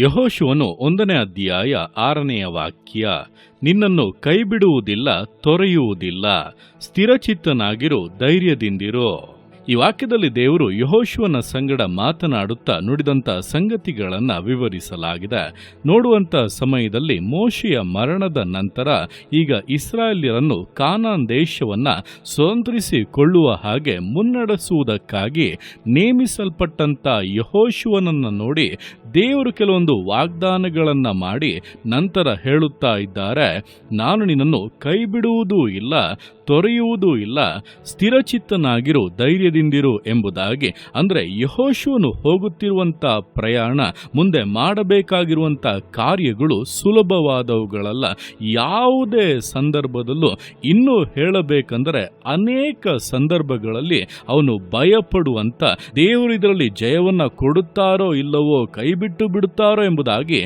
ಯೆಹೋಶುವನು 1ನೇ ಅಧ್ಯಾಯ 6ನೇ ವಾಕ್ಯ. ನಿನ್ನನ್ನು ಕೈಬಿಡುವುದಿಲ್ಲ, ತೊರೆಯುವುದಿಲ್ಲ, ಸ್ಥಿರಚಿತ್ತನಾಗಿರು, ಧೈರ್ಯದಿಂದಿರು. ಈ ವಾಕ್ಯದಲ್ಲಿ ದೇವರು ಯೆಹೋಶುವನ ಸಂಗಡ ಮಾತನಾಡುತ್ತಾ ನುಡಿದಂಥ ಸಂಗತಿಗಳನ್ನು ವಿವರಿಸಲಾಗಿದೆ. ನೋಡುವಂಥ ಸಮಯದಲ್ಲಿ ಮೋಶೆಯ ಮರಣದ ನಂತರ ಈಗ ಇಸ್ರಾಯೇಲ್ಯರನ್ನು ಕಾನಾನ್ ದೇಶವನ್ನು ಸ್ವತಂತ್ರಿಸಿಕೊಳ್ಳುವ ಹಾಗೆ ಮುನ್ನಡೆಸುವುದಕ್ಕಾಗಿ ನೇಮಿಸಲ್ಪಟ್ಟಂಥ ಯೆಹೋಶುವನನ್ನು ನೋಡಿ ದೇವರು ಕೆಲವೊಂದು ವಾಗ್ದಾನಗಳನ್ನು ಮಾಡಿ ನಂತರ ಹೇಳುತ್ತಾ ಇದ್ದಾರೆ, ನಾನು ನಿನ್ನನ್ನು ಕೈಬಿಡುವುದೂ ಇಲ್ಲ, ತೊರೆಯುವುದೂ ಇಲ್ಲ, ಸ್ಥಿರಚಿತ್ತನಾಗಿರು, ಧೈರ್ಯದಿಂದಿರು ಎಂಬುದಾಗಿ. ಅಂದರೆ ಯೆಹೋಶುವನು ಹೋಗುತ್ತಿರುವಂಥ ಪ್ರಯಾಣ, ಮುಂದೆ ಮಾಡಬೇಕಾಗಿರುವಂಥ ಕಾರ್ಯಗಳು ಸುಲಭವಾದವುಗಳಲ್ಲ. ಯಾವುದೇ ಸಂದರ್ಭದಲ್ಲೂ ಇನ್ನೂ ಹೇಳಬೇಕಂದರೆ ಅನೇಕ ಸಂದರ್ಭಗಳಲ್ಲಿ ಅವನು ಭಯಪಡುವಂಥ, ದೇವರು ಇದರಲ್ಲಿ ಜಯವನ್ನು ಕೊಡುತ್ತಾರೋ ಇಲ್ಲವೋ, ಕೈಬಿಟ್ಟು ಬಿಡುತ್ತಾರೋ ಎಂಬುದಾಗಿ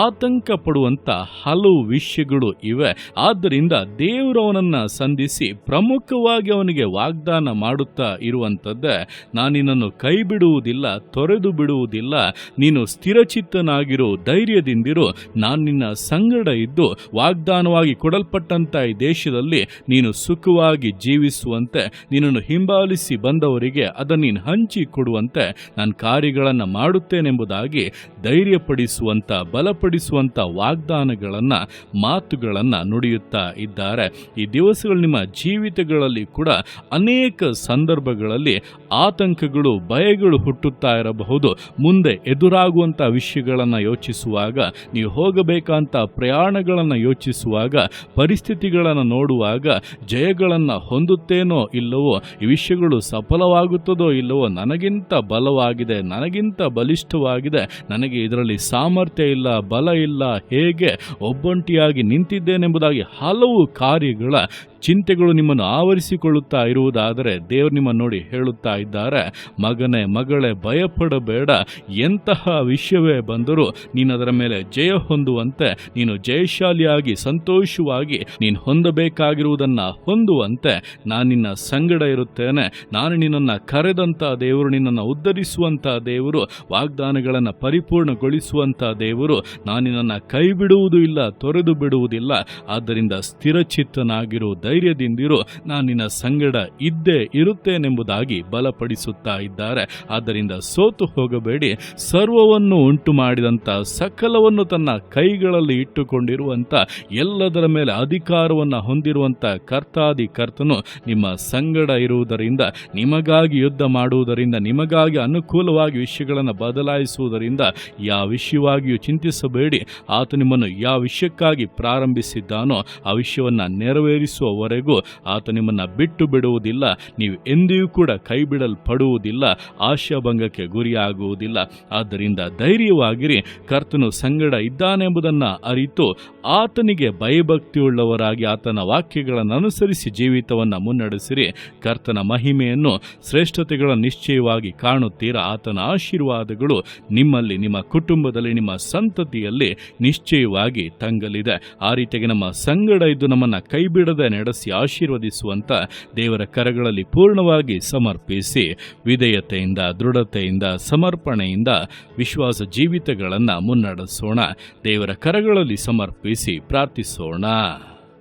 ಆತಂಕ ಪಡುವಂಥ ಹಲವು ವಿಷಯಗಳು ಇವೆ. ಆದ್ದರಿಂದ ದೇವರು ಅವನನ್ನು ಸಂಧಿಸಿ ಪ್ರಮುಖವಾಗಿ ಅವನಿಗೆ ವಾಗ್ದಾನ ಮಾಡುತ್ತಾ ಇರುವಂಥದ್ದೇ, ನಾನು ನಿನ್ನನ್ನು ಕೈ ಬಿಡುವುದಿಲ್ಲ, ತೊರೆದು ಬಿಡುವುದಿಲ್ಲ, ನೀನು ಸ್ಥಿರಚಿತ್ತನಾಗಿರು, ಧೈರ್ಯದಿಂದಿರು, ನಾನು ನಿನ್ನ ಸಂಗಡ ಇದ್ದು ವಾಗ್ದಾನವಾಗಿ ಕೊಡಲ್ಪಟ್ಟಂಥ ಈ ದೇಶದಲ್ಲಿ ನೀನು ಸುಖವಾಗಿ ಜೀವಿಸುವಂತೆ, ನಿನ್ನನ್ನು ಹಿಂಬಾಲಿಸಿ ಬಂದವರಿಗೆ ಅದನ್ನು ನೀನು ಹಂಚಿಕೊಡುವಂತೆ ನಾನು ಕಾರ್ಯಗಳನ್ನು ಮಾಡುತ್ತೇನೆಂಬುದಾಗಿ ಧೈರ್ಯಪಡಿಸುವಂಥ, ಬಲಪಡಿಸುವಂಥ ವಾಗ್ದಾನಗಳನ್ನು, ಮಾತುಗಳನ್ನು ನುಡಿಯುತ್ತಾ ಇದ್ದಾರೆ. ಈ ದಿವಸಗಳು ನಿಮ್ಮ ಜೀವಿತಗಳಲ್ಲಿ ಕೂಡ ಅನೇಕ ಸಂದರ್ಭಗಳಲ್ಲಿ ಆತಂಕಗಳು, ಭಯಗಳು ಹುಟ್ಟುತ್ತಾ ಇರಬಹುದು. ಮುಂದೆ ಎದುರಾಗುವಂಥ ವಿಷಯಗಳನ್ನು ಯೋಚಿಸುವಾಗ, ನೀವು ಹೋಗಬೇಕಂತ ಪ್ರಯಾಣಗಳನ್ನು ಯೋಚಿಸುವಾಗ, ಪರಿಸ್ಥಿತಿಗಳನ್ನು ನೋಡುವಾಗ, ಜಯಗಳನ್ನು ಹೊಂದುತ್ತೇನೋ ಇಲ್ಲವೋ, ಈ ವಿಷಯಗಳು ಸಫಲವಾಗುತ್ತದೋ ಇಲ್ಲವೋ, ನನಗಿಂತ ಬಲವಾಗಿದೆ, ನನಗಿಂತ ಬಲಿಷ್ಠವಾಗಿದೆ, ನನಗೆ ಇದರಲ್ಲಿ ಸಾಮರ್ಥ್ಯ ಇಲ್ಲ, ಬಲ ಇಲ್ಲ, ಹೇಗೆ ಒಬ್ಬಂಟಿಯಾಗಿ ನಿಂತಿದ್ದೇನೆಂಬುದಾಗಿ ಹಲವು ಕಾರ್ಯಗಳ ಚಿಂತೆಗಳು ನಿಮ್ಮನ್ನು ಆವರಿಸಿಕೊಳ್ಳುತ್ತಾ ಇರುವುದಾದರೆ ದೇವರು ನಿಮ್ಮನ್ನು ನೋಡಿ ಹೇಳುತ್ತಾ ಇದ್ದಾರೆ, ಮಗನೇ, ಮಗಳೇ, ಭಯಪಡಬೇಡ. ಎಂತಹ ವಿಷಯವೇ ಬಂದರೂ ನೀನು ಅದರ ಮೇಲೆ ಜಯ ಹೊಂದುವಂತೆ, ನೀನು ಜಯಶಾಲಿಯಾಗಿ ಸಂತೋಷವಾಗಿ ನೀನು ಹೊಂದಬೇಕಾಗಿರುವುದನ್ನು ಹೊಂದುವಂತೆ ನಾನು ನಿನ್ನ ಸಂಗಡ ಇರುತ್ತೇನೆ. ನಾನು ನಿನ್ನನ್ನು ಕರೆದಂಥ ದೇವರು, ನಿನ್ನನ್ನು ಉದ್ಧರಿಸುವಂಥ ದೇವರು, ವಾಗ್ದಾನಗಳನ್ನು ಪರಿಪೂರ್ಣಗೊಳಿಸುವಂಥ ದೇವರು. ನಾನು ನಿನ್ನನ್ನು ಕೈ ಬಿಡುವುದೂ ಇಲ್ಲ, ತೊರೆದು ಬಿಡುವುದಿಲ್ಲ. ಆದ್ದರಿಂದ ಸ್ಥಿರಚಿತ್ತನಾಗಿರು, ಧೈರ್ಯದಿಂದಿರು, ನಾನು ನಿನ್ನ ಸಂಗಡ ಇದ್ದೇ ಇರುತ್ತೇನೆಂಬುದಾಗಿ ಬಲಪಡಿಸುತ್ತಾ ಇದ್ದಾರೆ. ಆದ್ದರಿಂದ ಸೋತು ಹೋಗಬೇಡಿ. ಸರ್ವವನ್ನು ಉಂಟು ಮಾಡಿದಂಥ, ಸಕಲವನ್ನು ತನ್ನ ಕೈಗಳಲ್ಲಿ ಇಟ್ಟುಕೊಂಡಿರುವಂಥ, ಎಲ್ಲದರ ಮೇಲೆ ಅಧಿಕಾರವನ್ನು ಹೊಂದಿರುವಂಥ ಕರ್ತಾದಿ ಕರ್ತನು ನಿಮ್ಮ ಸಂಗಡ ಇರುವುದರಿಂದ, ನಿಮಗಾಗಿ ಯುದ್ಧ ಮಾಡುವುದರಿಂದ, ನಿಮಗಾಗಿ ಅನುಕೂಲವಾಗಿ ವಿಷಯಗಳನ್ನು ಬದಲಾಯಿಸುವುದರಿಂದ ಯಾವ ವಿಷಯವಾಗಿಯೂ ಚಿಂತಿಸಬೇಡಿ. ಆತ ನಿಮ್ಮನ್ನು ಯಾವ ವಿಷಯಕ್ಕಾಗಿ ಪ್ರಾರಂಭಿಸಿದ್ದಾನೋ ಆ ವಿಷಯವನ್ನು ನೆರವೇರಿಸುವವರೆಗೂ ಆತ ನಿಮ್ಮನ್ನು ಬಿಟ್ಟು ಬಿಡುವುದಿಲ್ಲ. ನೀವು ಎಂದಿಗೂ ಕೂಡ ಕೈ ಬಿಡಲ್ಪಡುವುದಿಲ್ಲ, ಆಶಾಭಂಗಕ್ಕೆ ಗುರಿಯಾಗುವುದಿಲ್ಲ. ಆದ್ದರಿಂದ ಧೈರ್ಯವಾಗಿರಿ. ಕರ್ತನು ಸಂಗಡ ಇದ್ದಾನೆಂಬುದನ್ನು ಅರಿತು ಆತನಿಗೆ ಭಯಭಕ್ತಿಯುಳ್ಳವರಾಗಿ ಆತನ ವಾಕ್ಯಗಳನ್ನು ಅನುಸರಿಸಿ ಜೀವಿತವನ್ನು ಮುನ್ನಡೆಸಿರಿ. ಕರ್ತನ ಮಹಿಮೆಯನ್ನು, ಶ್ರೇಷ್ಠತೆಗಳನ್ನು ನಿಶ್ಚಯವಾಗಿ ಕಾಣುತ್ತೀರಾ. ಆತನ ಆಶೀರ್ವಾದಗಳು ನಿಮ್ಮಲ್ಲಿ, ನಿಮ್ಮ ಕುಟುಂಬದಲ್ಲಿ, ನಿಮ್ಮ ಸಂತತಿಯಲ್ಲಿ ನಿಶ್ಚಯವಾಗಿ ತಂಗಲಿದೆ. ಆ ರೀತಿಯಾಗಿ ನಮ್ಮ ಸಂಗಡ ಇದ್ದು ನಮ್ಮನ್ನು ಕೈಬಿಡದೆ ನಡೆಸಿ ಆಶೀರ್ವದಿಸುವಂಥ ದೇವರ ಕರಗಳಲ್ಲಿ ಪೂರ್ಣವಾಗಿ ಸಮರ್ಪಿಸಿ ವಿಧೇಯತೆಯಿಂದ, ದೃಢತೆಯಿಂದ, ಸಮರ್ಪಣೆಯಿಂದ ವಿಶ್ವಾಸ ಜೀವಿತಗಳನ್ನು ಮುನ್ನಡೆಸೋಣ. ದೇವರ ಕರಗಳಲ್ಲಿ ಸಮರ್ಪಿಸಿ ಪ್ರಾರ್ಥಿಸೋಣ.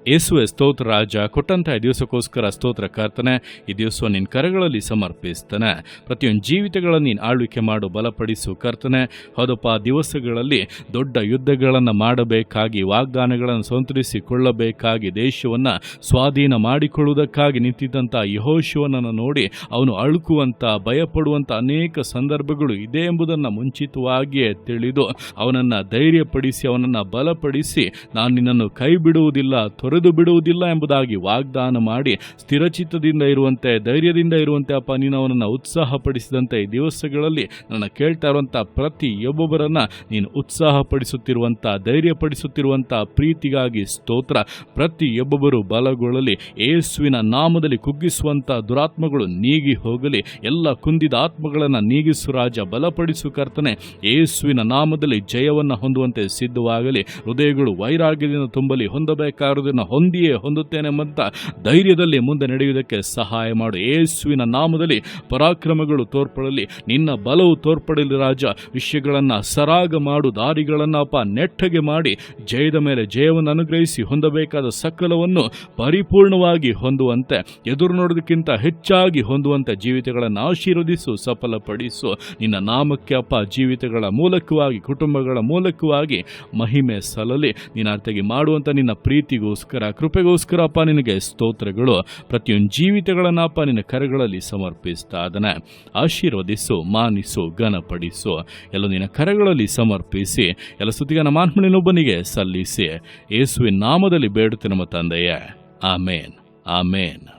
ಯೇಸುವೆ ಸ್ತೋತ್ರ ರಾಜ, ಕೊಟ್ಟಂಥ ಈ ದಿವಸಕ್ಕೋಸ್ಕರ ಸ್ತೋತ್ರ ಕರ್ತನೆ. ಈ ದಿವಸ ನಿನ್ನ ಕರಗಳಲ್ಲಿ ಸಮರ್ಪಿಸ್ತಾನೆ. ಪ್ರತಿಯೊಂದು ಜೀವಿತಗಳನ್ನು ನೀನು ಆಳ್ವಿಕೆ ಮಾಡು, ಬಲಪಡಿಸು ಕರ್ತನೆ. ಹೌದಪ್ಪ, ದಿವಸಗಳಲ್ಲಿ ದೊಡ್ಡ ಯುದ್ಧಗಳನ್ನು ಮಾಡಬೇಕಾಗಿ, ವಾಗ್ದಾನಗಳನ್ನು ಸಂತರಿಸಿಕೊಳ್ಳಬೇಕಾಗಿ, ದೇಶವನ್ನು ಸ್ವಾಧೀನ ಮಾಡಿಕೊಳ್ಳುವುದಕ್ಕಾಗಿ ನಿಂತಿದ್ದಂಥ ಯೆಹೋಶುವನನ್ನು ನೋಡಿ ಅವನು ಅಳುಕುವಂಥ, ಭಯಪಡುವಂಥ ಅನೇಕ ಸಂದರ್ಭಗಳು ಇದೆ ಎಂಬುದನ್ನು ಮುಂಚಿತವಾಗಿಯೇ ತಿಳಿದು ಅವನನ್ನು ಧೈರ್ಯಪಡಿಸಿ, ಅವನನ್ನು ಬಲಪಡಿಸಿ, ನಾನು ನಿನ್ನನ್ನು ಕೈ ಬಿಡುವುದಿಲ್ಲ, ತೊರೆದು ಬಿಡುವುದಿಲ್ಲ ಎಂಬುದಾಗಿ ವಾಗ್ದಾನ ಮಾಡಿ ಸ್ಥಿರಚಿತ್ತದಿಂದ ಇರುವಂತೆ, ಧೈರ್ಯದಿಂದ ಇರುವಂತೆ ಅಪ್ಪ ನೀನು ಅವನನ್ನು ಉತ್ಸಾಹಪಡಿಸಿದಂತೆ ಈ ದಿವಸಗಳಲ್ಲಿ ನನ್ನ ಕೇಳ್ತಾ ಇರುವಂಥ ಪ್ರತಿಯೊಬ್ಬೊಬ್ಬರನ್ನು ನೀನು ಉತ್ಸಾಹಪಡಿಸುತ್ತಿರುವಂಥ, ಧೈರ್ಯಪಡಿಸುತ್ತಿರುವಂಥ ಪ್ರೀತಿಗಾಗಿ ಸ್ತೋತ್ರ. ಪ್ರತಿಯೊಬ್ಬೊಬ್ಬರು ಬಲಗೊಳ್ಳಲಿ. ಯೇಸುವಿನ ನಾಮದಲ್ಲಿ ಕುಗ್ಗಿಸುವಂಥ ದುರಾತ್ಮಗಳು ನೀಗಿ ಹೋಗಲಿ. ಎಲ್ಲ ಕುಂದಿದ ಆತ್ಮಗಳನ್ನು ನೀಗಿಸು ರಾಜ, ಬಲಪಡಿಸು ಕರ್ತನೆ. ಯೇಸುವಿನ ನಾಮದಲ್ಲಿ ಜಯವನ್ನು ಹೊಂದುವಂತೆ ಸಿದ್ಧವಾಗಲಿ. ಹೃದಯಗಳು ವೈರಾಗ್ಯದಿಂದ ತುಂಬಲಿ, ಹೊಂದಬೇಕಾದ ಆಶೀರ್ವಾದಗಳನ್ನು ಹೊಂದುತ್ತೇನೆ ಎಂಬಂತ ಧೈರ್ಯದಲ್ಲಿ ಮುಂದೆ ನಡೆಯುವುದಕ್ಕೆ ಸಹಾಯ ಮಾಡು. ಯೇಸುವಿನ ನಾಮದಲ್ಲಿ ಪರಾಕ್ರಮಗಳು ತೋರ್ಪಡಲಿ, ನಿನ್ನ ಬಲವು ತೋರ್ಪಡಲಿ ರಾಜ. ವಿಷಯಗಳನ್ನು ಸರಾಗ ಮಾಡು, ದಾರಿಗಳನ್ನು ಅಪ್ಪ ನೆಟ್ಟಗೆ ಮಾಡಿ ಜಯದ ಮೇಲೆ ಜಯವನ್ನು ಅನುಗ್ರಹಿಸಿ ಹೊಂದಬೇಕಾದ ಸಕಲವನ್ನು ಪರಿಪೂರ್ಣವಾಗಿ ಹೊಂದುವಂತೆ, ಎದುರು ನೋಡೋದಕ್ಕಿಂತ ಹೆಚ್ಚಾಗಿ ಹೊಂದುವಂತೆ ಜೀವಿತಗಳನ್ನು ಆಶೀರ್ವದಿಸು, ಸಫಲಪಡಿಸು. ನಿನ್ನ ನಾಮಕ್ಕೆ ಅಪ್ಪ ಜೀವಿತಗಳ ಮೂಲಕವಾಗಿ, ಕುಟುಂಬಗಳ ಮೂಲಕವಾಗಿ ಮಹಿಮೆ ಸಲ್ಲಲಿ. ನೀನು ಅರ್ಥಗೆ ಮಾಡುವಂಥ ನಿನ್ನ ಪ್ರೀತಿಗೋಸ್ಕರ, ಕೃಪೆಗೋಸ್ಕರ ಅಪ್ಪ ನಿನಗೆ ಸ್ತೋತ್ರಗಳು. ಪ್ರತಿಯೊಂದು ಜೀವಿತಗಳನ್ನು ಅಪ್ಪ ನಿನ್ನ ಕರಗಳಲ್ಲಿ ಸಮರ್ಪಿಸ್ತಾ ಅದನ್ನು ಆಶೀರ್ವದಿಸು, ಮಾನಿಸು, ಘನಪಡಿಸು. ಎಲ್ಲ ನಿನ್ನ ಕರಗಳಲ್ಲಿ ಸಮರ್ಪಿಸಿ ಎಲ್ಲ ಸ್ತುತಿಯನ್ನು ಮಾನ್ಮನಿನೊಬ್ಬನಿಗೆ ಸಲ್ಲಿಸಿ ಯೇಸುವಿನ ನಾಮದಲ್ಲಿ ಬೇಡುತ್ತೆ ನಮ್ಮ ತಂದೆಯೇ. ಆಮೇನ್, ಆಮೇನ್.